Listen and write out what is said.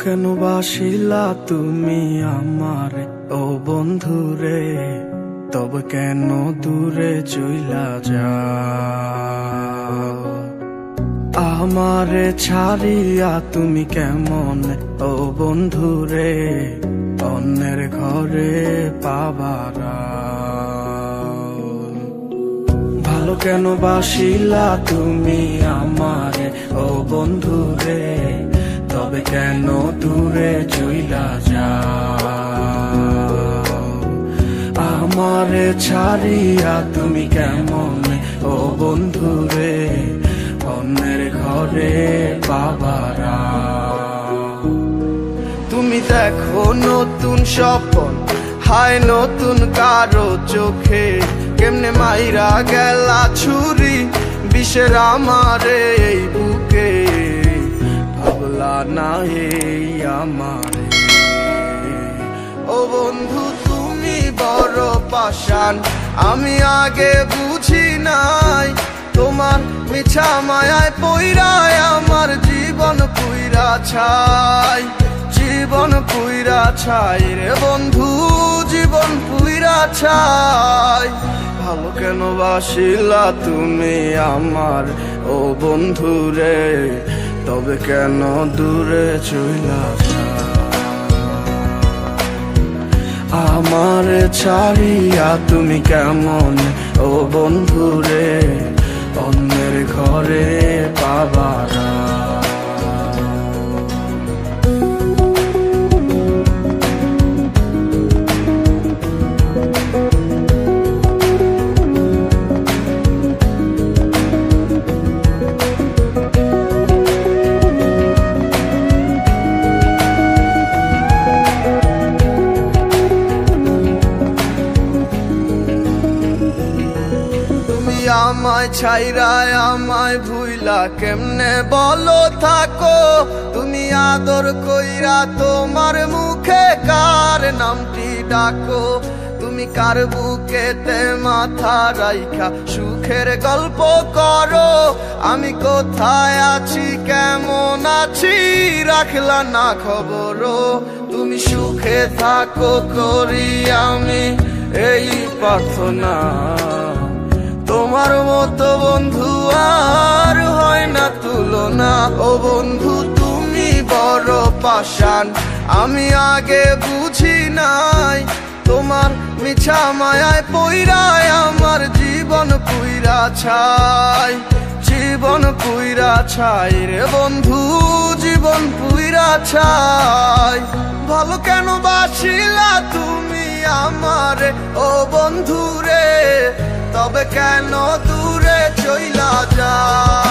কেন বাসিলা তুমি আমারে ও বন্ধুরে, তবে কেন দূরে চইলা যাও? আমারে ছাড়িয়া তুমি কেমন ও বন্ধুরে অন্যের ঘরে পাবারা? ভালো কেন বাসিলা তুমি আমারে ও বন্ধুরে, তবে কেন দূরে চইলা যাও? আমারে ছাড়িয়া তুমি কেমন ও বন্ধুরে অন্যের ঘরে পাবারা? তুমি দেখো নতুন স্বপ্ন, হায় নতুন কারো চোখে, কেমনে মাইরা গেলা ছুরি বিষের আমারে এই বুকে। ভাবলা না এই আমারে ও বন্ধু তুমি বড় পাষাণ, আমি আগে বুঝি নাই। তোমার মিছা মায়ায় পইরায় আমার জীবন পুইরা ছাই, জীবন পুইরা ছাই রে বন্ধু, জীবন পুইরা ছাই। ভালো কেন বাসিলা তুমি আমার ও বন্ধু রে, তবে কেন দূরে চইলা যাও? আমার ছাড়িয়া তুমি কেমন ও বন্ধু রে অন্যের ঘরে পাবারা? আমায় ছাইরায় আমায় ভুইলা কেমনে বলো থাকো? তুমি আদর কইরা তোমার মুখে কার নামটি ডাকো? তুমি কার বুকেতে মাথা রাইখা সুখের গল্প করো? আমি কোথায় আছি কেমন আছি রাখলা না খবর? তুমি সুখে থাকো করি আমি এই প্রার্থনা। তোমার মতো বন্ধু আর হয় না তুলনা। ও বন্ধু তুমি বড় পাষাণ, আমি আগে বুঝি নাই। তোমার মিছা মায়ায় পইরায় আমার জীবন পুইরা ছাই, জীবন পুইরা ছাই রে বন্ধু, জীবন পুইরা ছাই। ভালো কেন বাসিলা তুমি আমারে ও বন্ধু রে, তবে কেন দূরে চইলা যাও?